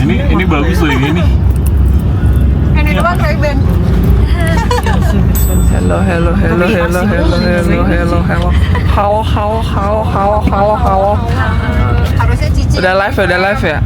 Ini bagus loh ini. Ini doang kayak band. Hello. Halo. Harusnya Cici. Udah live ya?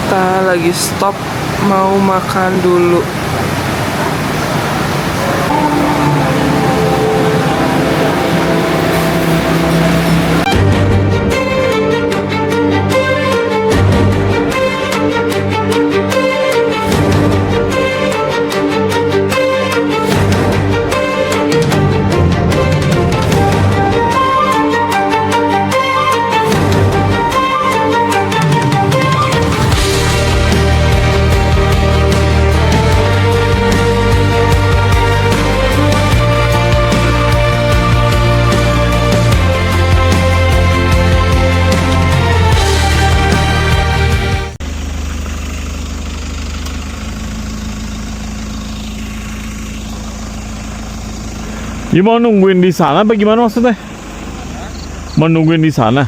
Kita lagi stop mau makan dulu. Ya mau nungguin di sana apa gimana maksudnya? Mau nungguin di sana?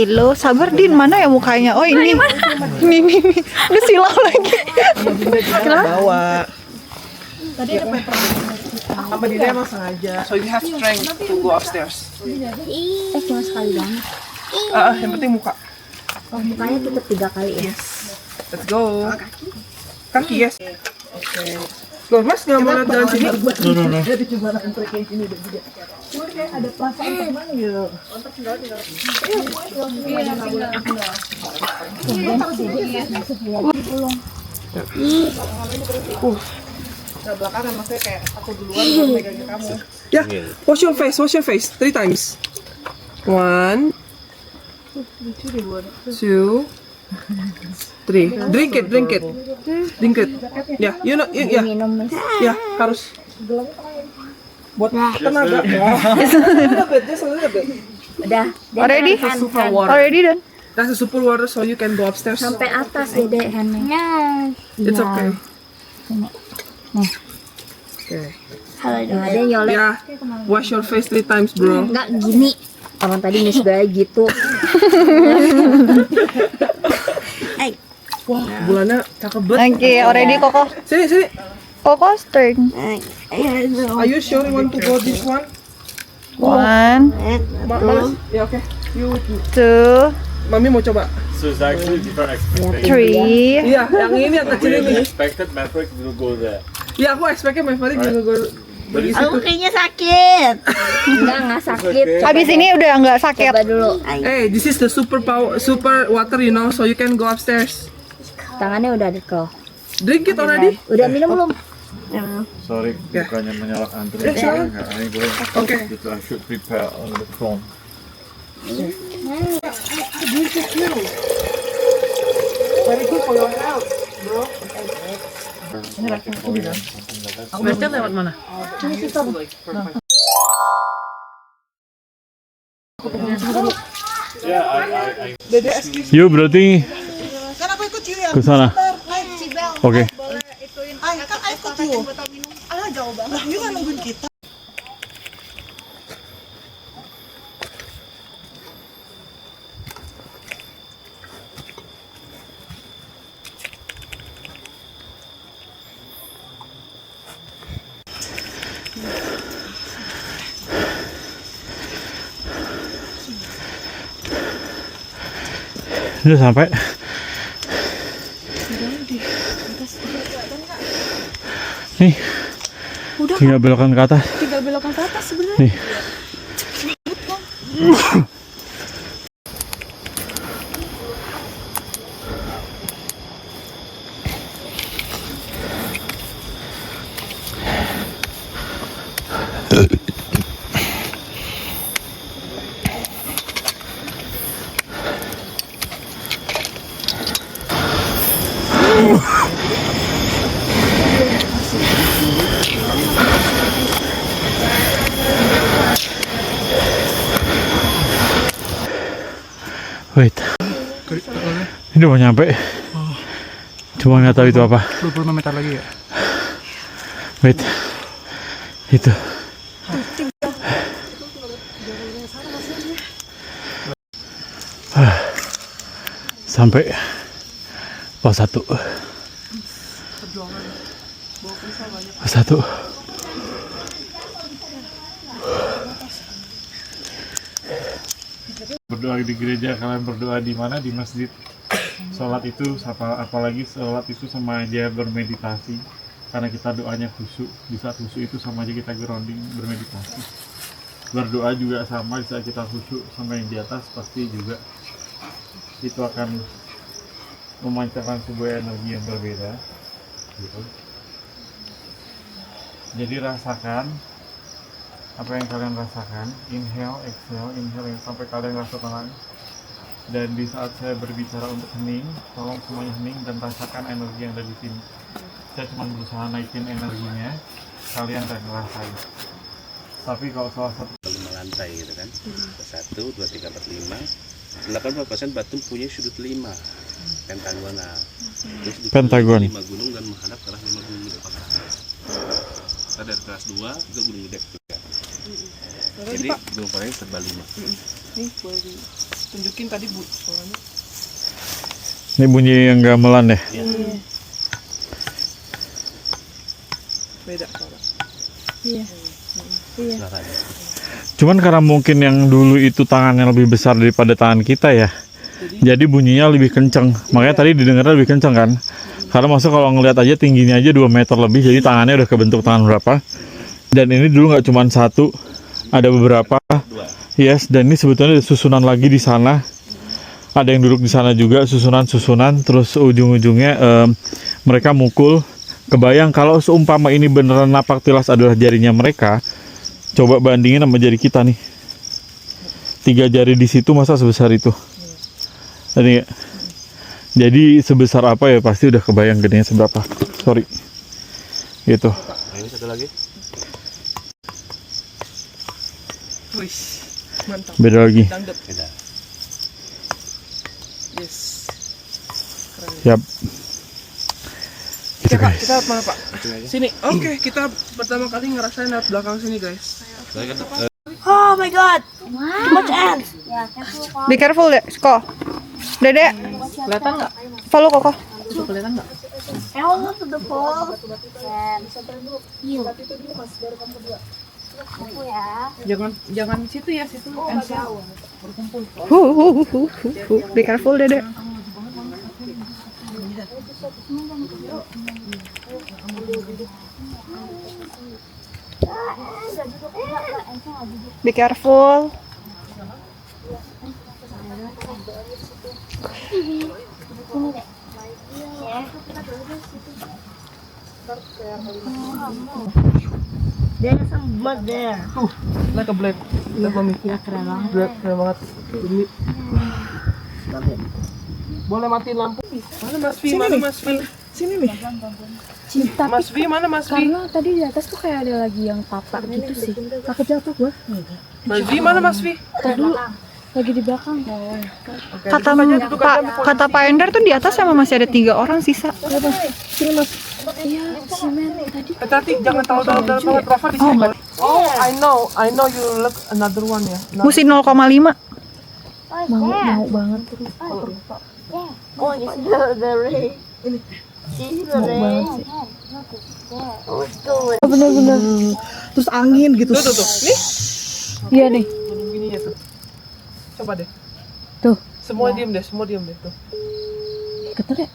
Lo sabar Din, mana ya mukanya? Oh ini. Ini. Udah silau lagi. Bawa. Tadi ada paper. Apa dia emang sengaja? So you have strength to go upstairs. Cuma sekali banget. Yang penting muka. Oh, mukanya tutup 3 kali ya? Yes. Let's go. Kaki yes. Oke. Loh mas nggak mau lihat jalan sini? No. Ada perasaan teman gitu. Belakangan maksudnya kayak aku duluan megangnya kamu. Ya, wash your face 3 times. 1, 2, 3. Drink it. Ya, you know, ya. Minum mas. Ya, harus. Buat tenaga. Just a little bit. Udah. Already? Super water. Already done. That's a super water so you can go upstairs. Sampai atas dede handnya. It's okay. Okay. Halo, ada nyolek. Ya, wash your face 3 times, bro. Enggak gini. Orang tadi miss gaya gitu. Wah, bulannya cakep banget. Oke, already Koko. Sini. Koko's turn. Are you sure you want to go this one? 1, Mana? Ya oke. You with me. 2, Mami mau coba. So it's actually different 3. Iya, yang ini yang kecil ini. expected Maverick will go there. Iya, aku expect-nya Maverick juga gue pergi situ. kayaknya sakit. Enggak sakit. Habis ini udah nggak sakit. Coba dulu. Hey, this is the super water, you know, so you can go upstairs. Tangannya udah ada kok. Drink it already? Udah minum belum? Sorry, bukannya menyalahkan terus. silakan. Enggak, ini gue Oke. gitu, I should prepare on the phone. Very good for your health, bro. Baca lewat mana? Dede excuse. Yuk berarti Kan aku ikut you ya. ke sana. Oke. Kan aku ikut you. Ah, jauh banget. You kan nungguin kita. Udah sampai. Nih. Tinggal belokan ke atas. Tinggal belokan ke atas sebenarnya. Nih. Wait. Ini udah mau nyampe. Cuma nggak tahu itu apa. 25 meter lagi ya? Wait. Itu. Sampai pos 1. Pos 1. Berdoa di gereja, kalian berdoa di mana? Di masjid. Sholat itu, apalagi sholat itu sama aja bermeditasi. Karena kita doanya khusyuk. Di saat khusyuk itu sama aja kita grounding, bermeditasi. Berdoa juga sama, di saat kita khusyuk sama yang di atas pasti juga itu akan memancarkan sebuah energi yang berbeda. Gitu. Jadi rasakan apa yang kalian rasakan, inhale, exhale sampai kalian rasa tenang. Dan di saat saya berbicara untuk hening, tolong semuanya hening dan rasakan energi yang ada di sini. Saya cuma berusaha naikin energinya, kalian akan ngerasain. Tapi kalau salah satu 5 lantai gitu kan, 1, 2, 3, 4, 5. 80% batu punya sudut 5 pentagonal. Terus di Pentagon. 5 gunung dan menghadap ke arah 5 gunung di depan. Kita dari kelas 2 ke gunung gede juga. Jadi gunung paling terbal 5. Nih, boleh ditunjukin tadi Bu suaranya. ini bunyi yang gamelan deh. Beda suara. Silakan. Cuman karena mungkin yang dulu itu tangannya lebih besar daripada tangan kita ya, jadi bunyinya lebih kenceng. Makanya tadi didengarnya lebih kenceng kan. Karena maksud kalau ngelihat aja tingginya aja 2 meter lebih, jadi tangannya udah kebentuk tangan berapa. Dan ini dulu nggak cuma satu, ada beberapa. Yes, dan ini sebetulnya ada susunan lagi di sana. Ada yang duduk di sana juga, susunan-susunan. Terus ujung-ujungnya mereka mukul. Kebayang kalau seumpama ini beneran napak tilas adalah jarinya mereka, coba bandingin sama jari kita nih. 3 jari di situ masa sebesar itu. Ini, jadi sebesar apa ya pasti udah kebayang gedenya seberapa. Sorry. Gitu. Nah, ini satu lagi. Wih, mantap. Beda lagi. Dangdut. Beda. Yes. Siap. Gitu Oke Pak, guys. kita mana Pak? Sini. Oke, kita pertama kali ngerasain lewat belakang sini guys. Saya kan Oh my god. Too much ants. Be careful deh, Kok. Dede, Kelihatan nggak? follow Koko. Tuh kelihatan nggak? I want to the falls. You. Aku ya. Jangan situ ya, situ Elsa berkumpul. Be careful, Dede. Be careful. There's some blood there. Like a black. Black mami. Ya keren banget. Black, keren banget. Ini. Boleh matiin lampu? Mana Mas Vi? Mana Mas Vi? Sini nih. Cinta. Mas Vi, mana Mas Vi? Karena tadi di atas tuh kayak ada lagi yang papa gitu sih. Takut jatuh gua. Mas Vi, mana Mas Vi? Tadi lagi di belakang. Kata Pak Endar tuh di atas sama masih ada 3 orang sisa. Sini Mas. Iya, si Men tadi. Tati, jangan tahu dalam banget. Rafa di sini. Oh, I know you look another one ya. Mesti 0,5. Mau banget terus. Oh, this is the ray. This is the ray. Oh, let's go. Bener-bener. Terus angin gitu. Tuh. Nih. Iya nih. Begini ya tuh. Coba deh. Tuh. Semua diam deh tuh. Ketar ya?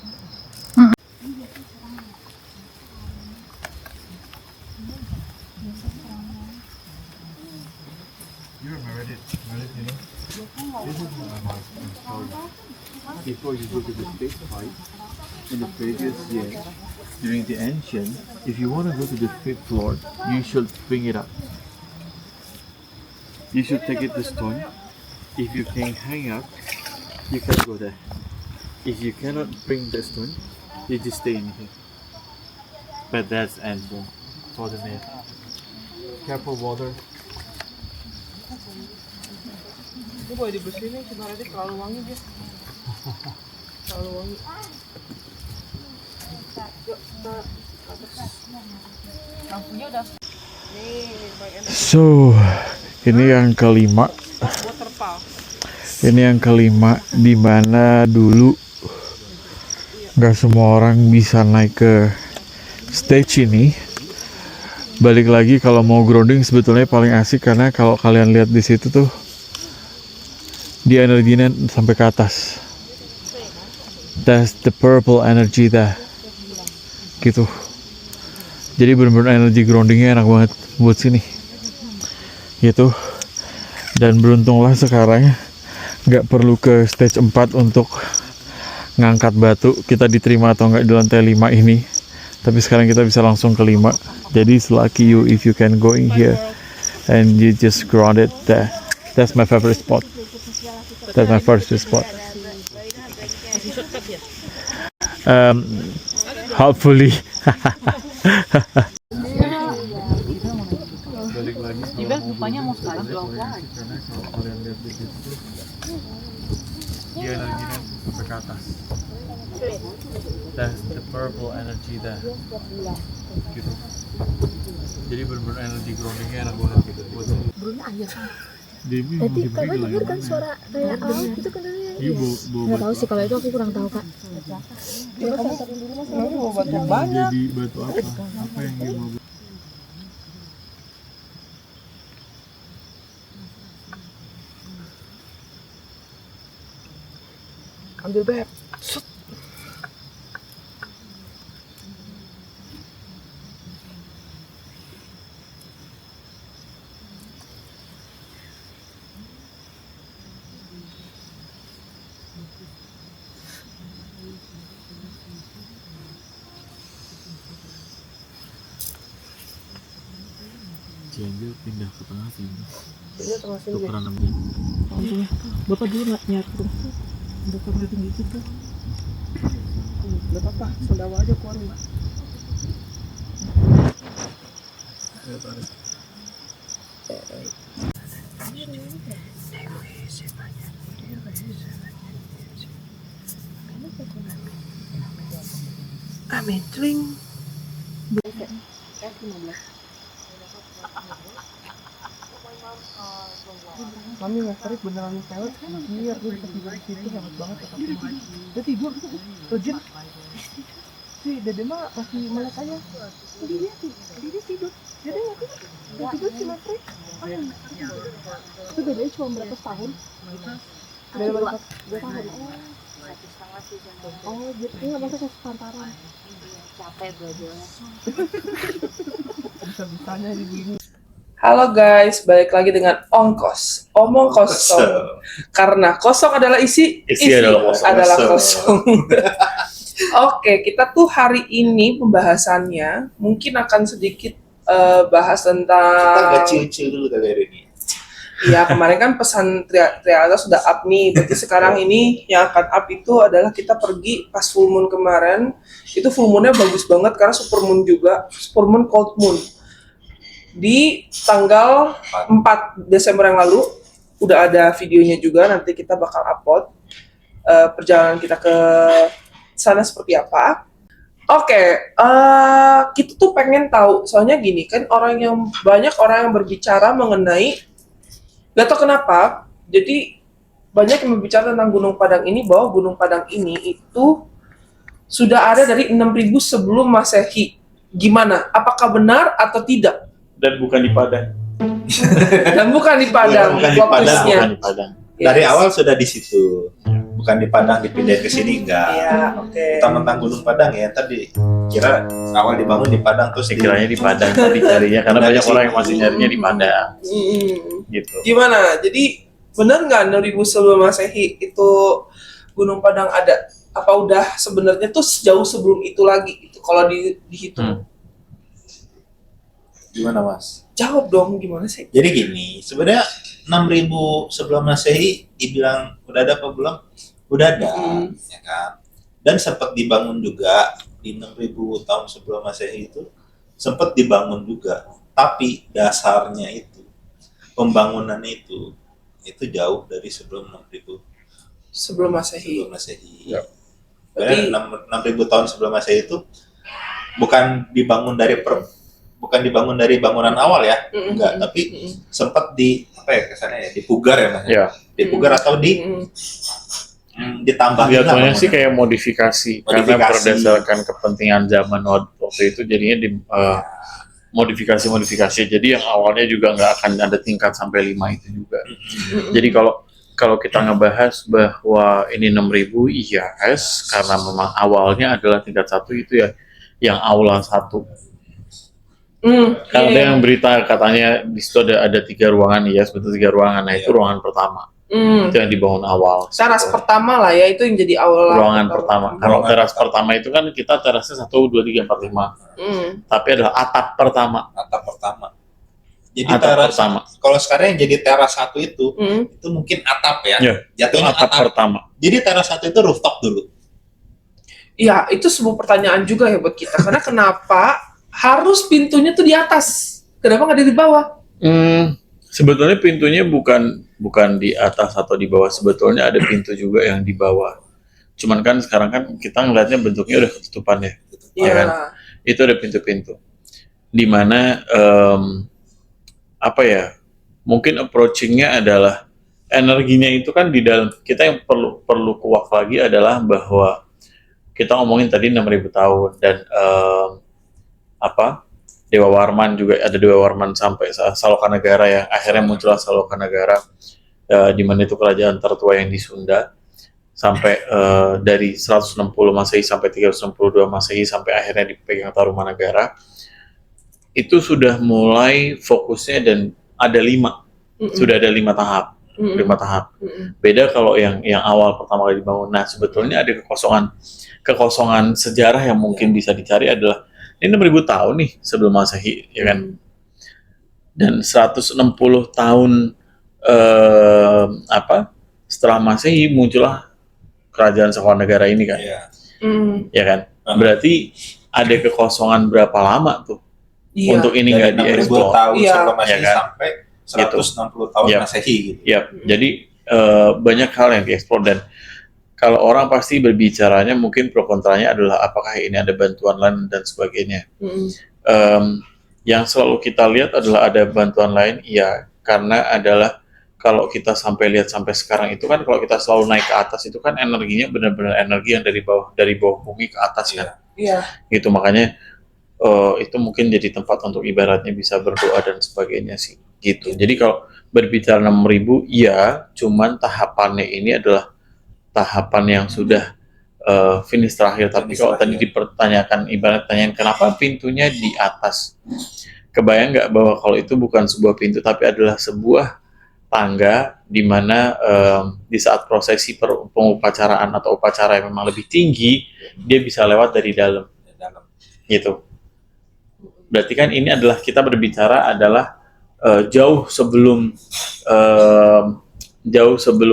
Before you go to the big fight, in the previous year, during the ancient, if you want to go to the 5th floor, you should bring it up. You should take it the stone. If you can hang up, you can go there. If you cannot bring the stone, you just stay in here. But that's entrance for the maid. Careful water. Ini boleh dibersihin nih, sebenarnya terlalu wangi dia. Terlalu wangi. Yuk, kita lampunya udah. So, ini yang kelima. Waterfall. Ini yang kelima, di mana dulu nggak semua orang bisa naik ke stage ini. Balik lagi kalau mau grounding sebetulnya paling asik karena kalau kalian lihat di situ tuh dia energinya sampai ke atas. That's the purple energy dah. Gitu. Jadi benar-benar energi groundingnya enak banget buat sini. Gitu. Dan beruntunglah sekarang nggak perlu ke stage 4 untuk ngangkat batu. Kita diterima atau nggak di lantai 5 ini. Tapi sekarang kita bisa langsung ke 5. Jadi it's lucky you if you can go in here and you just grounded there. That's my favorite spot. That's my first spot. Hopefully. Iba rupanya mau sekarang karena kalau kalian lihat di situ dia energinya sampai ke atas. That's the purple energy dah. Gitu. Jadi benar-benar energi groundingnya enak banget gitu. Burungnya air. Debbie Tadi masih kakak beri denger kan suara kayak air gitu kan dari Iya, nggak tahu sih kalau itu aku kurang tahu kak. Kamu mau batu banyak. jadi batu apa? Apa yang dia mau? Ambil beb. Set. Cianjur pindah ke tengah sini. Ini tengah sini. Tukeran 6. Bapak dulu nggak nyatu. Bukan udah tinggi gitu. Gak apa-apa, sendawa aja keluarin Mbak. Amin, cling. Mami nge-strip beneran pelet, iya gue bisa tidur di situ, hebat banget ya. Dia tidur, Rojin. Si Dede mah masih melek aja. Dia tidur. Dede nggak tidur. Dia tidur si Mas Fred. Itu bedanya cuma berapa tahun? Beda berapa? 2 tahun. Oh, jadi nggak masuk ke sepantaran. Capek belajarnya. Bisa-bisanya begini. Halo guys, balik lagi dengan Ongkos, omong kosong. Karena kosong adalah isi adalah kosong. Oke, kita tuh hari ini pembahasannya mungkin akan sedikit bahas tentang. Kita agak chill dulu kali hari ini. Iya, kemarin kan pesan Trialta sudah up nih. Berarti sekarang ini yang akan up itu adalah kita pergi pas full moon kemarin. Itu full moonnya bagus banget karena super moon juga, super moon cold moon. Di tanggal 4 Desember yang lalu udah ada videonya juga, nanti kita bakal upload perjalanan kita ke sana seperti apa. Oke, kita tuh pengen tahu, soalnya gini kan banyak orang yang berbicara mengenai, gak tau kenapa, jadi banyak yang berbicara tentang Gunung Padang ini, bahwa Gunung Padang ini itu sudah ada dari 6.000 sebelum Masehi. Gimana? Apakah benar atau tidak? Dan bukan di Padang. Dan bukan di Padang, Bukan di Padang, fokusnya. bukan di Padang. Dari awal sudah di situ. Bukan di Padang dipindahin ke sini enggak. Iya, oke. Tentang Gunung Padang ya tadi kira awal dibangun di Padang terus Sekiranya di Padang tadi carinya karena Dari banyak orang yang sini. masih nyarinya di Padang. Mm-mm. Gitu. Gimana? Jadi benar nggak 6.000 sebelum Masehi itu Gunung Padang ada? Apa udah sebenarnya tuh jauh sebelum itu lagi? Itu kalau dihitung. Gimana Mas? Jawab dong, gimana sih? Jadi gini, sebenarnya 6.000 sebelum Masehi dibilang udah ada apa belum? Udah ada, ya kan? Dan sempat dibangun juga di 6.000 tahun sebelum Masehi itu sempat dibangun juga. Tapi dasarnya itu, pembangunan itu jauh dari sebelum 6.000 Sebelum Masehi. sebelum Masehi. Ya. Berarti- 6.000 tahun sebelum Masehi itu bukan dibangun dari bangunan awal ya, enggak, tapi sempat di apa ya kesannya ya, dipugar ya Mas. Ya. Dipugar atau ditambahin lah Jatuhnya sih bangunan. kayak modifikasi, karena Modifikasi. berdasarkan kepentingan zaman waktu itu jadinya di modifikasi. Jadi yang awalnya juga nggak akan ada tingkat sampai 5 itu juga. Jadi kalau kita ngebahas bahwa ini 6.000, yes, karena memang awalnya adalah tingkat 1 itu ya, yang aula 1. Kalau ada yang berita katanya di situ ada 3 ruangan, ya sebetulnya 3 ruangan. Nah itu ruangan pertama, itu yang dibangun awal. Teras pertama lah ya, itu yang jadi awal. Ruangan pertama. Kalau teras pertama itu kan kita terasnya 1, 2, 3, 4, 5. Tapi adalah atap pertama. Atap pertama. Jadi Atap teras pertama. kalau sekarang yang jadi teras 1 itu mungkin atap ya. Ya, itu Jatuhnya atap pertama. Jadi teras 1 itu rooftop dulu. Iya, itu sebuah pertanyaan juga ya buat kita. Karena kenapa harus pintunya tuh di atas? Kenapa nggak di bawah? Sebetulnya pintunya bukan di atas atau di bawah. Sebetulnya ada pintu juga yang di bawah. Cuman kan sekarang kan kita ngeliatnya bentuknya udah ketutupan ya. Iya. kan? Itu ada pintu-pintu. Di mana apa ya? Mungkin approaching-nya adalah energinya itu kan di dalam kita yang perlu kuak lagi adalah bahwa kita ngomongin tadi 6.000 tahun dan Dewa Warman juga ada Dewa Warman sampai Salokanegara ya, akhirnya muncullah Salokanegara di mana itu kerajaan tertua yang di Sunda sampai dari 160 Masehi sampai 362 Masehi sampai akhirnya dipegang Tarumanagara. Itu sudah mulai fokusnya dan ada 5 sudah ada 5 tahap. 5 tahap. Beda kalau yang awal pertama kali dibangun. Nah, sebetulnya ada kekosongan sejarah yang mungkin bisa dicari adalah ini 6.000 tahun nih sebelum Masehi, ya kan? Dan 160 tahun setelah Masehi muncullah kerajaan Salokanegara ini kan. Ya kan? Berarti ada kekosongan berapa lama tuh? Iya. Untuk ini nggak Dari 6.000 dieksplor. tahun Iya. sebelum Masehi Ya kan? sampai 160 tahun Yap. Masehi gitu. Ya, jadi banyak hal yang dieksplor dan kalau orang pasti berbicaranya mungkin pro kontranya adalah apakah ini ada bantuan lain dan sebagainya. Yang selalu kita lihat adalah ada bantuan lain, iya. karena adalah kalau kita sampai lihat sampai sekarang itu kan kalau kita selalu naik ke atas itu kan energinya benar-benar energi yang dari bawah bumi ke atas kan. Iya. Gitu makanya itu mungkin jadi tempat untuk ibaratnya bisa berdoa dan sebagainya sih gitu. Jadi kalau berbicara 6.000 iya, cuman tahapannya ini adalah tahapan yang sudah finish terakhir. Tapi kalau tadi dipertanyakan ibarat tanyain kenapa pintunya di atas, kebayang nggak bahwa kalau itu bukan sebuah pintu tapi adalah sebuah tangga di mana di saat prosesi pengupacaraan atau upacara yang memang lebih tinggi dia bisa lewat dari dalam gitu. Berarti kan ini adalah kita berbicara adalah jauh sebelum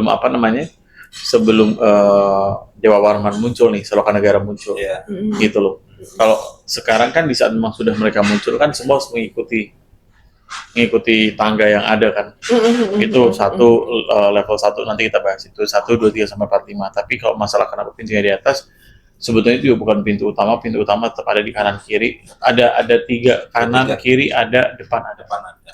apa namanya sebelum Dewa Warman muncul nih, Salokanegara muncul gitu loh. Kalau sekarang kan di saat memang sudah mereka muncul kan semua harus mengikuti tangga yang ada kan. Itu level 1 nanti kita bahas itu 1, 2, 3 sampai 4, 5. Tapi kalau masalah kenapa pintunya di atas, sebetulnya itu juga bukan pintu utama tetap ada di kanan kiri. Ada 3 kanan, kiri ada, depan ada.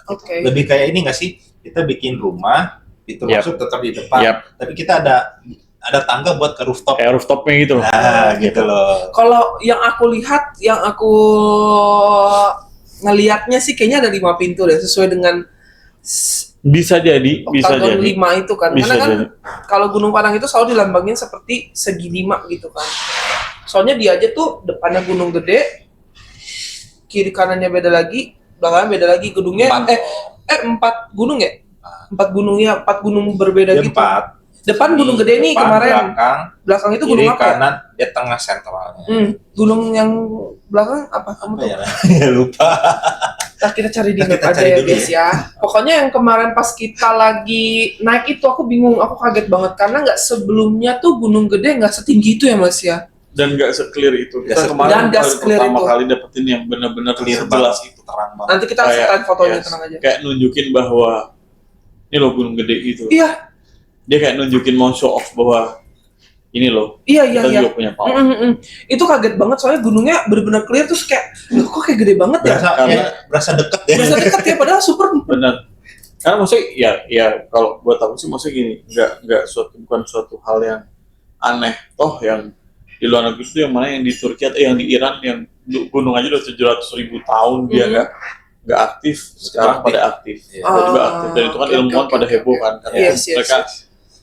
Oke. Lebih kayak ini nggak sih? Kita bikin rumah, pintu masuk tetap di depan. Tapi kita ada tangga buat ke rooftop. Kayak rooftopnya gitu loh. Nah, gitu loh. Kalau yang aku lihat, yang aku ngelihatnya sih kayaknya ada 5 pintu deh, sesuai dengan Bisa jadi. oktagon 5 itu kan. Bisa Karena kan jadi. kalau Gunung Padang itu selalu dilambangin seperti segi 5 gitu kan. Soalnya dia aja tuh depannya gunung gede, kiri kanannya beda lagi, belakangnya beda lagi gedungnya. 4 gunung ya? 4 gunungnya, 4 gunung berbeda gitu. 4. Depan gunung gede nih Depan, kemarin. belakang, Itu gunung kiri, apa? kanan, dia tengah sentralnya. Gunung yang belakang apa? Kamu tahu? Ya, lupa. Nah, kita cari di Nah, map kita aja cari ya dulu guys ya. Pokoknya yang kemarin pas kita lagi naik itu aku bingung, aku kaget banget karena nggak sebelumnya tuh gunung gede nggak setinggi itu ya Mas ya. Dan nggak se-clear itu. Nggak Kita kemarin dan nggak baru se-clear pertama itu. kali dapetin yang benar-benar Clear jelas banget itu. terang banget. Nanti kita setain fotonya, tenang aja. Kayak nunjukin bahwa ini loh gunung gede gitu. Iya, Dia kayak nunjukin mau show off bahwa ini loh. iya. Kita juga punya power. Itu kaget banget soalnya gunungnya benar-benar clear terus kayak, loh kok kayak gede banget ya? Berasa deket ya. Berasa dekat ya padahal super. Benar. Karena maksudnya ya kalau buat aku sih maksudnya gini, bukan suatu hal yang aneh. Toh yang di luar negeri itu yang mana yang di Turki atau yang di Iran yang gunung aja udah 700.000 tahun dia nggak aktif, sekarang pada aktif. Tiba-tiba aktif dan itu kan ilmuwan pada heboh kan karena mereka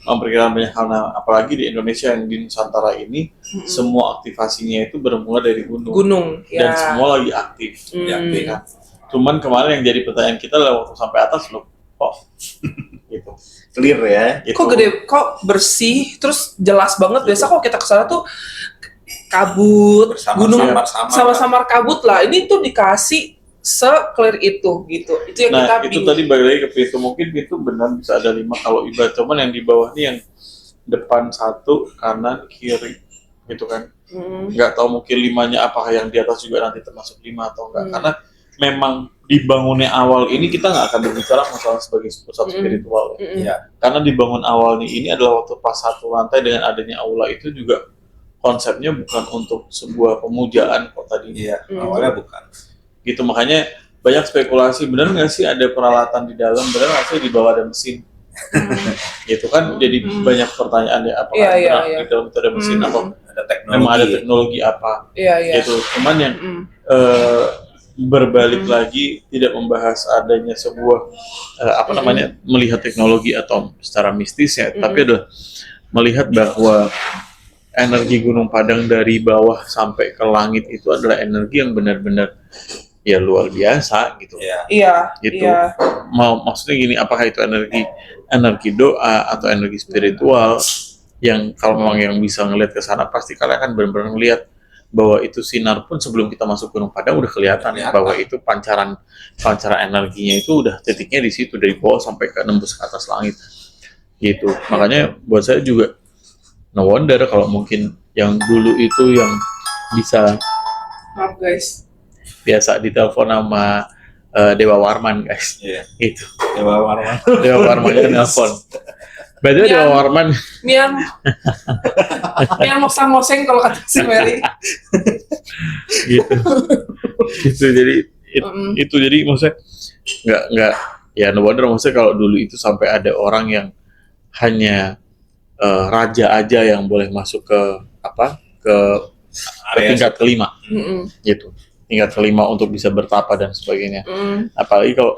memperkirakan banyak hal. Nah, apalagi di Indonesia yang di Nusantara ini semua aktivasinya itu bermula dari gunung dan semua lagi aktif. Aktif kan. Cuman kemarin yang jadi pertanyaan kita adalah waktu sampai atas loh kok gitu. Clear ya. Gitu. Kok gede, kok bersih, terus jelas banget. Biasa kalau kita kesana tuh kabut, gunung sama-sama kabut lah. Ini tuh dikasih se-clear itu gitu. Itu yang kita Nah, itu tadi balik lagi ke pintu. Mungkin pintu benar bisa ada 5 kalau ibarat. Cuman yang di bawah nih yang depan 1, kanan, kiri gitu kan. Nggak tahu mungkin 5-nya apakah yang di atas juga nanti termasuk 5 atau enggak. Karena memang dibangunnya awal ini kita nggak akan berbicara masalah sebagai pusat spiritual. Ya. Karena dibangun awalnya ini adalah waktu pas 1 lantai dengan adanya aula itu juga konsepnya bukan untuk sebuah pemujaan kok tadi. Iya, awalnya bukan. Gitu makanya banyak spekulasi benar nggak sih ada peralatan di dalam, benar nggak sih di bawah ada mesin. Gitu kan jadi banyak pertanyaan ya apakah benar di dalam itu ada mesin atau ada teknologi. memang ada teknologi apa. Gitu. Cuman yang berbalik lagi tidak membahas adanya sebuah melihat teknologi atau secara mistis ya, tapi adalah melihat bahwa energi Gunung Padang dari bawah sampai ke langit itu adalah energi yang benar-benar ya luar biasa gitu. Gitu. Maksudnya gini, apakah itu energi doa atau energi spiritual yang kalau memang yang bisa ngelihat ke sana pasti kalian kan benar-benar ngelihat bahwa itu sinar pun sebelum kita masuk Gunung Padang udah kelihatan ya bahwa itu pancaran energinya itu udah titiknya di situ dari bawah sampai ke nembus ke atas langit. Gitu. Makanya buat saya juga no wonder kalau mungkin yang dulu itu yang bisa maaf guys biasa ditelepon sama Dewa Warman guys. Itu Dewa Warman. Dewa Warman kan nelfon. Berarti Dewa Warman Mian moseng-moseng kalau kata si Mary. gitu. Gitu jadi itu jadi maksudnya Ya no wonder maksudnya kalau dulu itu sampai ada orang yang hanya raja aja yang boleh masuk ke ke tingkat kelima gitu, tingkat kelima untuk bisa bertapa dan sebagainya. Apalagi kalau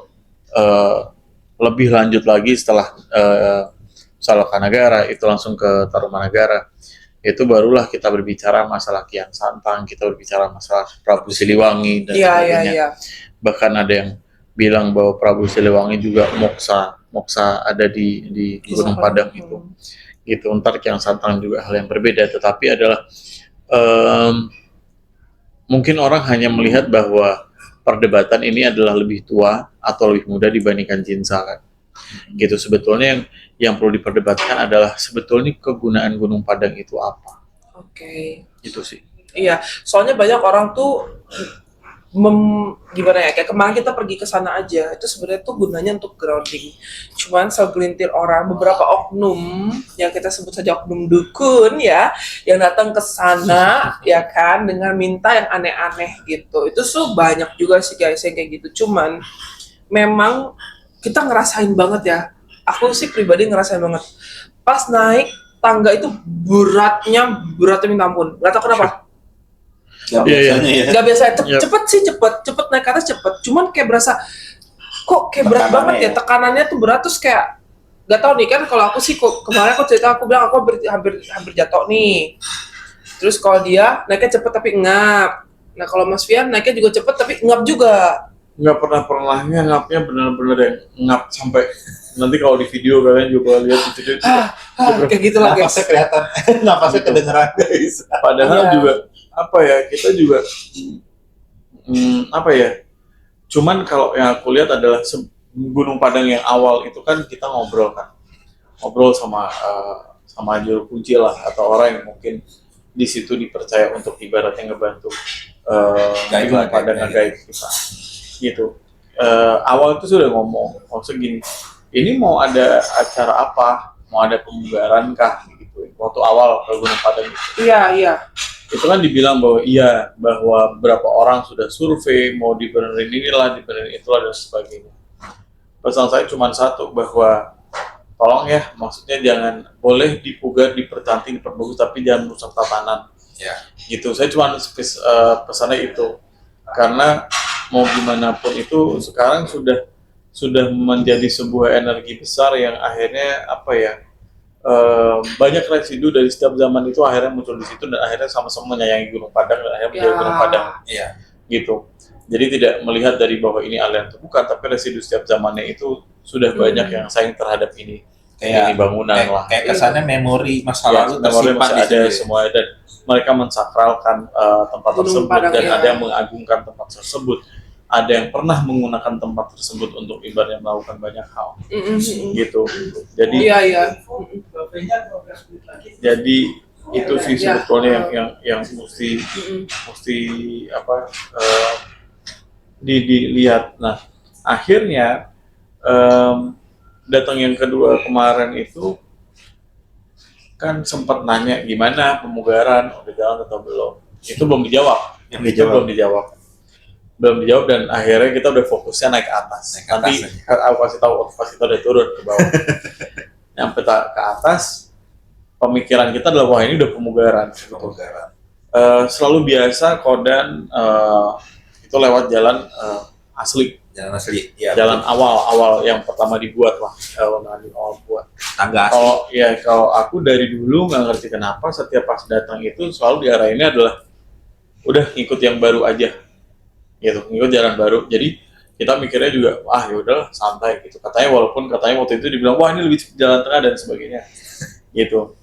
lebih lanjut lagi setelah Salokanagara itu langsung ke Tarumanagara, itu barulah kita berbicara masalah Kian Santang, kita berbicara masalah Prabu Siliwangi dan sebagainya. Bahkan ada yang bilang bahwa Prabu Siliwangi juga moksa ada di Gunung Padang itu. Gitu. Ntar Kian Santang juga hal yang berbeda, tetapi adalah mungkin orang hanya melihat bahwa perdebatan ini adalah lebih tua atau lebih muda dibandingkan Jinsa kan. Gitu, sebetulnya yang perlu diperdebatkan adalah sebetulnya kegunaan Gunung Padang itu apa. Itu sih. Iya, soalnya banyak orang tuh gimana ya, kayak kemarin kita pergi ke sana aja, itu sebenarnya tuh gunanya untuk grounding. Cuman segelintir orang, beberapa oknum yang kita sebut saja oknum dukun ya, yang datang ke sana ya kan dengan minta yang aneh-aneh gitu. Itu tuh banyak juga sih guys yang kayak gitu. Cuman memang kita ngerasain banget ya. Aku sih pribadi ngerasain banget. Pas naik tangga itu beratnya minta ampun. Gak tau kenapa. Gak biasa, cepet naik ke atas cepet. Cuman kayak berasa kok kayak berat banget ya, tekanannya tuh berat, terus kayak gak tau nih kan. Kalau aku sih kemarin aku cerita, aku bilang aku hampir jatuh nih. Terus kalau dia naiknya cepet tapi ngap. Nah kalau Mas Fian naiknya juga cepet tapi ngap juga. Nggak pernahnya ngapnya benar-benar yang ngap sampai nanti kalau di video kalian juga lihat di video itu kayak gitu lah guys. Napasnya kelihatan, napasnya kedengeran guys. Padahal juga kita juga cuman kalau yang aku lihat adalah Gunung Padang yang awal itu kan kita ngobrol sama juru kunci lah, atau orang yang mungkin di situ dipercaya untuk ibaratnya ngebantu Gunung Padang ngegaib kita gitu. Awal itu sudah ngomong maksudnya gini, ini mau ada acara apa, mau ada pemugaran kah gitu waktu awal ke Gunung Padang itu. Iya. Itu kan dibilang bahwa beberapa orang sudah survei mau dibenerin inilah, dibenerin itulah dan sebagainya. Pesan saya cuma satu, bahwa tolong ya, maksudnya jangan boleh dipugar, dipercantik, diperbagus, tapi jangan merusak tatanan. Ya. Gitu. Saya cuma pesannya itu. Karena mau gimana pun itu sekarang sudah menjadi sebuah energi besar yang akhirnya banyak residu dari setiap zaman itu akhirnya muncul di situ, dan akhirnya sama-sama menyayangi Gunung Padang dan akhirnya menjadi Gunung Padang. Gitu. Jadi tidak melihat dari bahwa ini aliran atau bukan, tapi residu setiap zamannya itu sudah banyak yang sayang terhadap ini bangunan lah. Kayak kesannya memori masa lalu memori tersimpan masih di ada situ. semua, dan mereka mensakralkan tempat Gunung tersebut Padang, dan ya. ada yang mengagungkan tempat tersebut. Ada yang pernah menggunakan tempat tersebut untuk ibaratnya melakukan banyak hal. Gitu. Jadi Iya. jadi itu sih sebetulnya yang mesti dilihat. Nah, akhirnya datang yang kedua kemarin itu kan sempat nanya gimana pemugaran, udah jalan atau belum. Itu belum dijawab. Belum dijawab, dan akhirnya kita udah fokusnya naik ke atas. Nanti aku kasih tahu pas kita udah turun ke bawah. Nyampe ke atas, pemikiran kita adalah wah ini udah pemugaran. Selalu biasa Kodan itu lewat jalan asli. Jalan asli. Ya, Jalan awal yang pertama dibuat lah, awal buat. tangga asli. Kalau aku dari dulu nggak ngerti kenapa setiap pas datang itu selalu diarahinnya adalah udah ikut yang baru aja. Gitu, ngikut jalan baru. Jadi kita mikirnya juga, ya udahlah santai gitu. Walaupun katanya waktu itu dibilang wah ini lebih jalan tengah dan sebagainya, gitu.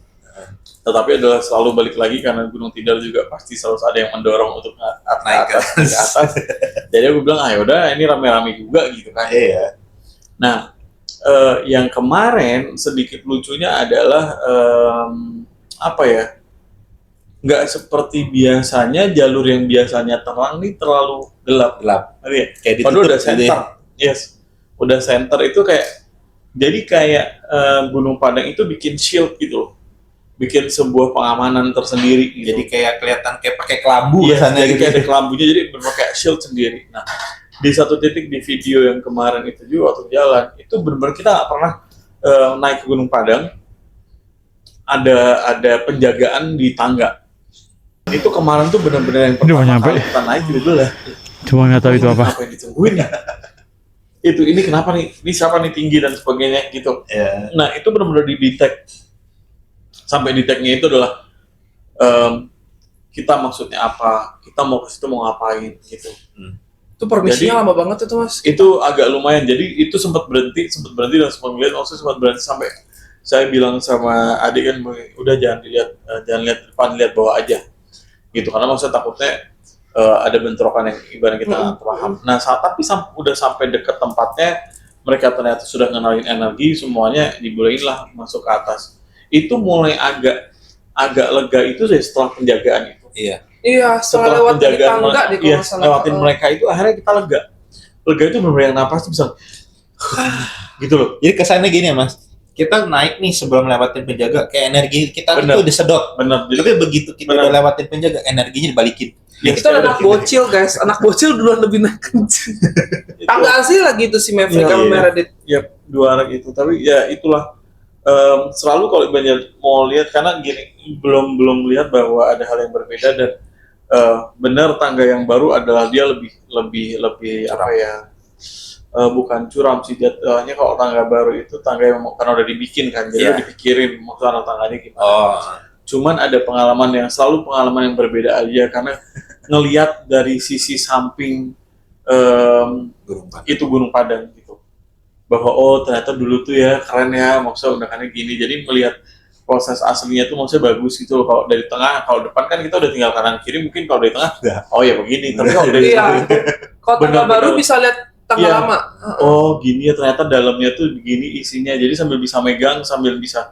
Tetapi adalah selalu balik lagi karena Gunung Tidar juga pasti selalu ada yang mendorong untuk naik ke atas. Jadi aku bilang yaudah ini rame-rame juga gitu kan. Iya. Nah, yang kemarin sedikit lucunya adalah nggak seperti biasanya jalur yang biasanya terang nih terlalu gelap. Kayak Padahal udah gitu center. ya. Yes. Udah center itu kayak Gunung Padang itu bikin shield gitu loh. Bikin sebuah pengamanan tersendiri gitu. Jadi kayak kelihatan kayak pakai kelambu Iya, sana jadi gitu. kayak ada kelambunya, jadi berpakai shield sendiri. Nah, di satu titik di video yang kemarin itu juga waktu jalan itu benar-benar kita nggak pernah naik ke Gunung Padang ada penjagaan di tangga. Itu kemarin tuh benar-benar yang Ini mau pertama nyampe. kali kita naik gitu lah. Cuma nggak tahu itu apa. Apa yang ditungguin ya? Itu ini kenapa nih? Ini siapa nih tinggi dan sebagainya gitu. Ya. Nah itu benar-benar di-detect. Sampai detect-nya itu adalah kita maksudnya apa, kita mau ke situ mau ngapain gitu. Itu permisinya Jadi- lama banget itu Mas. Itu agak lumayan. Jadi itu sempat berhenti dan sempat melihat. Maksudnya sempat berhenti sampai saya bilang sama adik kan, udah jangan lihat depan, lihat bawah aja. Gitu karena maksudnya takutnya ada bentrokan yang ibarat kita nggak paham. Nah tapi udah sampai dekat tempatnya, mereka ternyata sudah ngenalin energi, semuanya dibolehin lah masuk ke atas. Itu mulai agak lega itu deh setelah penjagaan itu. Iya. Iya, setelah lewat dari tangga deh kalau iya, nggak salah. lewatin mereka itu akhirnya kita lega. Lega itu benar-benar yang napas tuh bisa gitu loh. Jadi kesannya gini ya Mas, kita naik nih sebelum lewatin penjaga, kayak energi kita Bener. itu disedot. Benar. Jadi Tapi begitu kita Bener. udah lewatin penjaga, energinya dibalikin. ya, Itu ada anak bocil guys, anak bocil duluan lebih naik kenceng. Tangga asli lagi itu si Maverick Iya, sama iya. Meredith. ya dua anak itu. Tapi ya itulah selalu kalau banyak mau lihat karena gini belum lihat bahwa ada hal yang berbeda dan benar tangga yang baru adalah dia lebih apa ya bukan curam sih jatuhnya. Kalau tangga baru itu tangga yang karena udah dibikin kan jadi Iya. udah dipikirin maksudnya tangganya gimana. Oh, Cuman ada selalu pengalaman yang berbeda aja karena ngelihat dari sisi samping itu Gunung Padang gitu bahwa oh ternyata dulu tuh ya keren ya maksudnya undakannya gini. Jadi melihat proses aslinya tuh maksudnya bagus gitu loh. Kalau dari tengah, kalau depan kan kita udah tinggal kanan kiri, mungkin kalau dari tengah oh ya begini. Tapi kalau dari Iya. Kalau tangga Bener-bener. baru bisa lihat tangga Iya. lama. oh gini ya ternyata dalamnya tuh begini isinya. Jadi sambil bisa megang, sambil bisa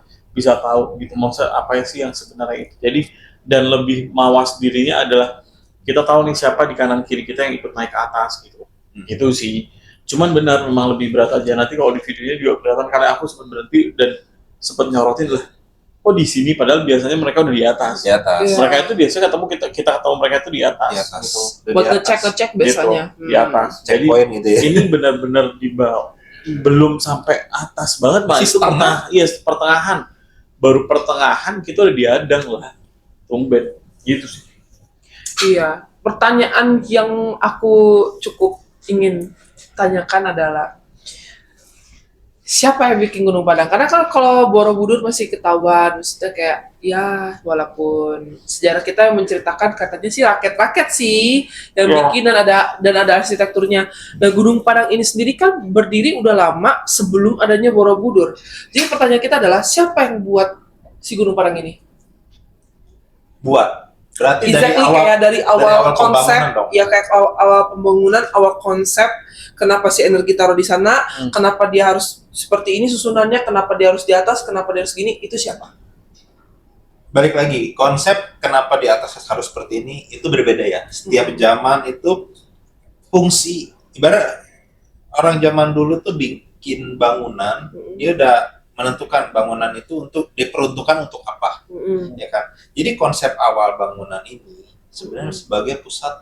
tahu gitu maksudnya apa sih yang sebenarnya itu. Jadi dan lebih mawas dirinya adalah kita tahu nih siapa di kanan kiri kita yang ikut naik ke atas gitu. Itu sih. Cuman benar memang lebih berat aja. Nanti kalau di videonya juga kelihatan karena aku sempat berhenti dan sempat nyorotin lah. Oh di sini padahal biasanya mereka udah di atas. di atas. Iya. Mereka itu biasanya ketemu kita ketemu mereka itu di atas. Di atas. Gitu. Udah Buat di atas. ngecek biasanya. Di atas. Jadi Checkpoint gitu ya. ini benar-benar di bawah. Belum sampai atas banget, Pak. Masih Itu setengah. iya pertengahan. Baru pertengahan kita udah diadang lah. Tumben. Gitu sih. Iya. Pertanyaan yang aku cukup ingin tanyakan adalah siapa yang bikin Gunung Padang? Karena kan kalau Borobudur masih ketahuan, maksudnya kayak ya walaupun sejarah kita yang menceritakan katanya sih rakyat-rakyat sih yang Ya. bikin dan ada arsitekturnya. Nah Gunung Padang ini sendiri kan berdiri udah lama sebelum adanya Borobudur. Jadi pertanyaan kita adalah siapa yang buat si Gunung Padang ini? Buat. Berarti dari Exactly, awal kayak dari awal konsep, pembangunan dong. ya kayak awal pembangunan, awal konsep, kenapa si energi taruh di sana, kenapa dia harus seperti ini susunannya, kenapa dia harus di atas, kenapa dia harus gini, itu siapa? Balik lagi, konsep kenapa di atas harus seperti ini itu berbeda ya. Setiap zaman itu fungsi, ibarat orang zaman dulu tuh bikin bangunan, dia udah menentukan bangunan itu untuk diperuntukkan untuk apa, ya kan? Jadi konsep awal bangunan ini sebenarnya sebagai pusat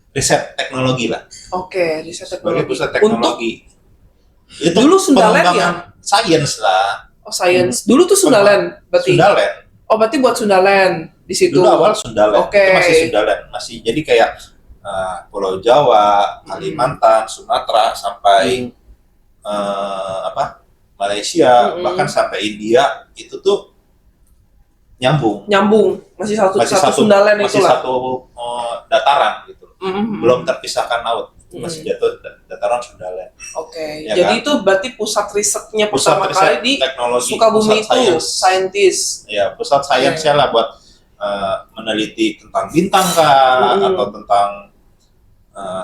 riset teknologi lah, Oke, riset sebagai teknologi. pusat Untuk teknologi. Itu Dulu Sundaland pengembangan sains lah, science. Dulu tuh Sundaland, berarti. Sundaland. Oh, berarti buat Sundaland di situ. Dulu awal Sundaland, Oke. itu masih Sundaland, masih jadi kayak Pulau Jawa, Kalimantan, Sumatera sampai Malaysia, bahkan sampai India itu tuh nyambung, Masih satu Sundaland masih itulah. satu dataran gitu, Mm-mm. belum terpisahkan laut, masih jatuh dataran Sundaland. Oke, Ya jadi kan? itu berarti pusat risetnya Pusat pertama riset kali di teknologi, Sukabumi pusat itu, sains. saintis. Ya, pusat sainsnya lah buat meneliti tentang bintang kah, atau tentang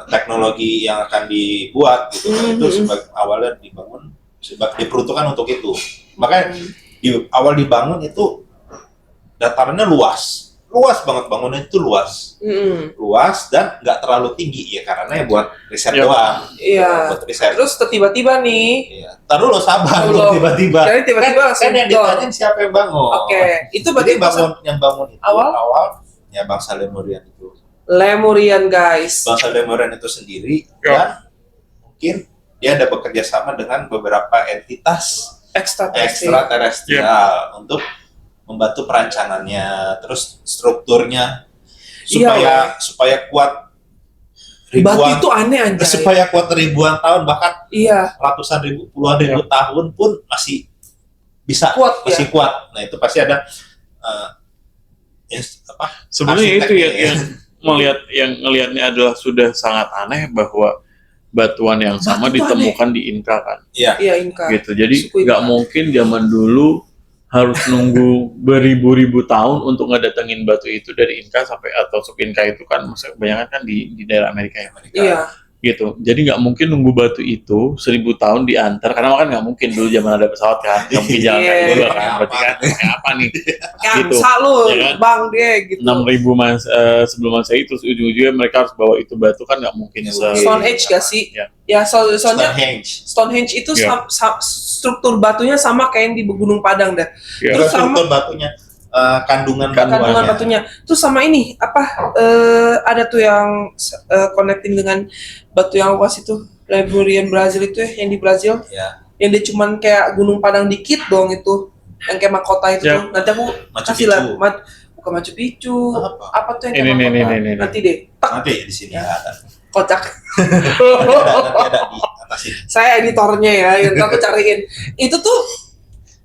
teknologi yang akan dibuat gitu. Itu sebagai awalnya diperuntukkan untuk itu. Makanya di awal dibangun itu datarannya luas banget, bangunan itu luas dan nggak terlalu tinggi ya karena ya buat riset Iya. doang. Iya. Buat riset. Terus tiba-tiba nih, Iya. Taruh lo sabar Belum. lo tiba-tiba. jadi tiba-tiba langsung Kan yang dor. ditanyain siapa yang bangun. Oke, itu Jadi berarti pusat yang bangun itu awal? awal ya Bang Salim Nuryan itu. Lemurian guys. Bangsa Lemurian itu sendiri Ya. dan mungkin dia ada bekerja sama dengan beberapa entitas ekstraterestrial untuk membantu perancangannya, terus strukturnya supaya kuat Batu itu aneh anjay. supaya kuat ribuan tahun, bahkan Iya. ratusan ribu, puluhan ribu tahun pun masih bisa Kuat, masih kuat. Nah itu pasti ada Sebenarnya itu arsiteknya, yang ngelihatnya adalah sudah sangat aneh bahwa batuan yang sama Batu ditemukan di Inka kan, Iya. Iya Inka. gitu. Jadi Suku Inka. nggak mungkin zaman dulu harus nunggu beribu-ribu tahun untuk ngedatengin batu itu dari Inka sampai, atau suku Inka itu kan maksudnya kebanyakan kan di daerah Amerika ya, Iya. gitu. Jadi nggak mungkin nunggu batu itu 1000 tahun diantar, karena kan nggak mungkin dulu zaman ada pesawat kan, nggak mungkin jalan kaki Iya. juga kan. Berarti kan pakai apa nih? Kayak Gitu. lu, Ya kan? bang dia gitu. 6000 sebelum Masehi, terus ujung-ujungnya mereka harus bawa itu batu kan nggak mungkin. Stone Age gak sih? Ya. Ya soalnya Stonehenge. Stonehenge itu Iya. struktur batunya sama kayak yang di Gunung Padang dah. Ya. Terus sama Struktur batunya, kandungan kandungan batunya. Terus sama ini ada tuh yang connecting dengan batu yang aku kasih tuh Lemurian Brazil itu ya, yang di Brazil. Ya. Yang dia cuman kayak Gunung Padang dikit doang itu. Yang kayak mahkota itu Ya. tuh. Nanti aku Machu kasih lah. Picchu. Bukan Machu Picchu. Apa tuh yang kayak Ini, mahkota? ini. Nanti deh. Tak, Nanti di sini ada. kocak. Nanti ada di atas ini. Saya editornya ya, yang aku cariin. Itu tuh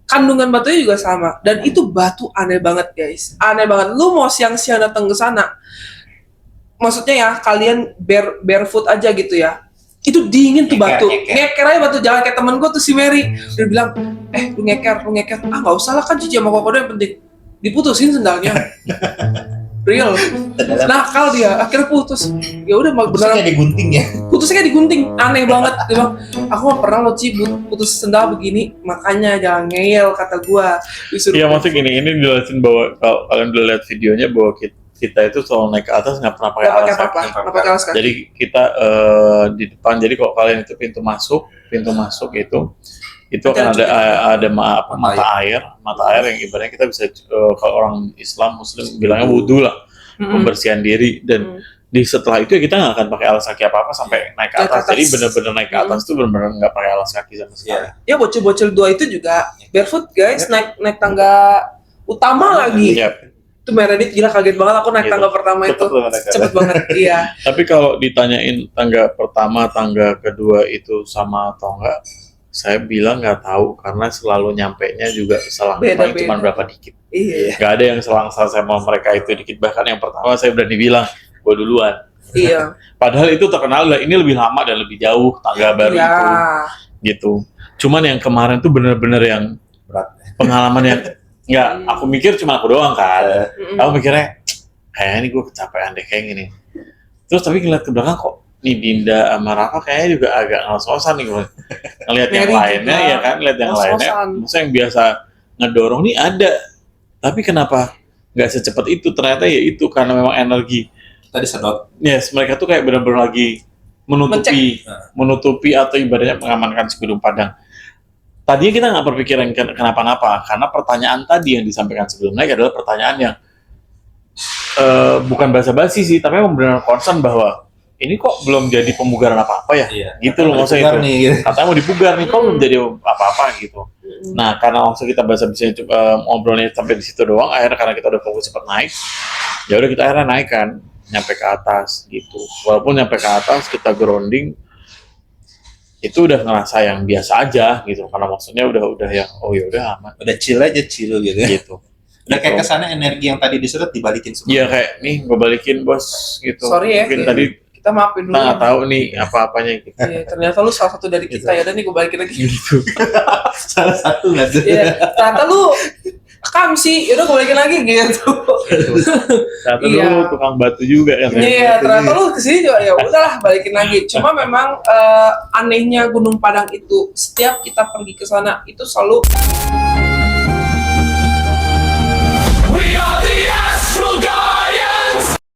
kandungan batunya juga sama, dan itu batu aneh banget guys, aneh banget. Lu mau siang-siang datang ke sana, maksudnya ya kalian barefoot aja gitu ya, itu dingin tuh batu, ngeker aja batu. Jangan kayak temen gue tuh si Mary, dia bilang, lu ngeker, ah nggak usah lah kan cuci sama kokodo, yang penting diputusin sendalnya. Real, nakal dia, akhirnya putus. Ya udah Terus beneran kayak digunting ya. putusnya kayak digunting, aneh banget. Dia bilang, aku nggak pernah lo Ci putus sendal begini, makanya jangan ngeyel kata gua. Disuruh Iya, maksud gini, ini dijelasin bahwa kalau kalian udah lihat videonya bahwa kita itu soal naik ke atas nggak pernah pakai nggak pakai alas apa-apa, kaki. nggak pakai alas kaki. Jadi kita di depan, jadi kalau kalian itu pintu masuk itu akan ada mata air yang ibaratnya kita bisa kalau orang Islam Muslim bilangnya wudhu lah, pembersihan diri, dan di setelah itu ya kita nggak akan pakai alas kaki apa sampai naik ke atas. Jadi benar-benar naik ke atas tuh benar-benar nggak pakai alas kaki sama sekali. Ya bocil-bocil dua itu juga barefoot guys, naik tangga utama lagi. Iya. Itu Meredith gila, kaget banget aku naik Gitu. tangga pertama itu, Cepet cepet banget. Iya. Tapi kalau ditanyain tangga pertama, tangga kedua itu sama atau enggak, saya bilang nggak tahu, karena selalu nyampenya juga selang Beda-beda. cuma berapa dikit. Iya. Nggak ada yang selang sama mereka itu dikit. Bahkan yang pertama saya berani bilang, gue duluan. Iya. Padahal itu terkenal lah, ini lebih lama dan lebih jauh tangga baru Iya. itu, gitu. Cuman yang kemarin tuh bener-bener yang Berat. pengalaman yang nggak, aku mikir cuma aku doang kan. Mm-mm. Aku mikirnya, kayaknya ini gue kecapean deh kayak gini. Terus tapi ngeliat ke belakang kok, nih Dinda sama Rafa kayaknya juga agak ngos-ngosan nih gue. Ngeliat yang Mary lainnya juga ya kan, ngeliat yang lainnya. ngos-ngosan. Maksudnya yang biasa ngedorong nih ada. Tapi kenapa nggak secepat itu? Ternyata ya itu karena memang energi. Tadi sedot. Yes, mereka tuh kayak benar-benar lagi menutupi atau ibaratnya mengamankan si Gunung Padang. Tadinya kita nggak berpikiran kenapa-napa, karena pertanyaan tadi yang disampaikan sebelum naik adalah pertanyaan yang bukan basa-basi sih, tapi memang benar concern bahwa ini kok belum jadi pemugaran apa-apa ya, Iya. gitu loh maksudnya itu. Nih, gitu. Katanya mau dipugar nih, kok belum jadi apa-apa gitu. Nah, karena langsung kita basa-basi ngobrolnya sampai di situ doang, akhirnya karena kita udah fokus cepat naik, ya udah kita akhirnya naik kan, nyampe ke atas gitu. Walaupun nyampe ke atas kita grounding, itu udah ngerasa yang biasa aja gitu, karena maksudnya udah yang oh ya udah aman Udah chill gitu ya. gitu. Udah kayak kesana energi yang tadi disedot dibalikin semua. Iya kayak nih gue balikin bos gitu. Sorry ya, Mungkin iya. tadi Kita maafin kita dulu. nggak tahu nih apa-apanya gitu. Iya, ternyata lu salah satu dari kita ya, dan nih gue balikin lagi. Gitu. Salah satu nggak tuh? Iya, ternyata lu sih, yaudah gue balikin lagi gitu. Satu Iya. dulu tukang batu juga ya. Iya, ternyata lu kesini juga ya udahlah balikin lagi. Cuma memang anehnya Gunung Padang itu, setiap kita pergi ke sana itu selalu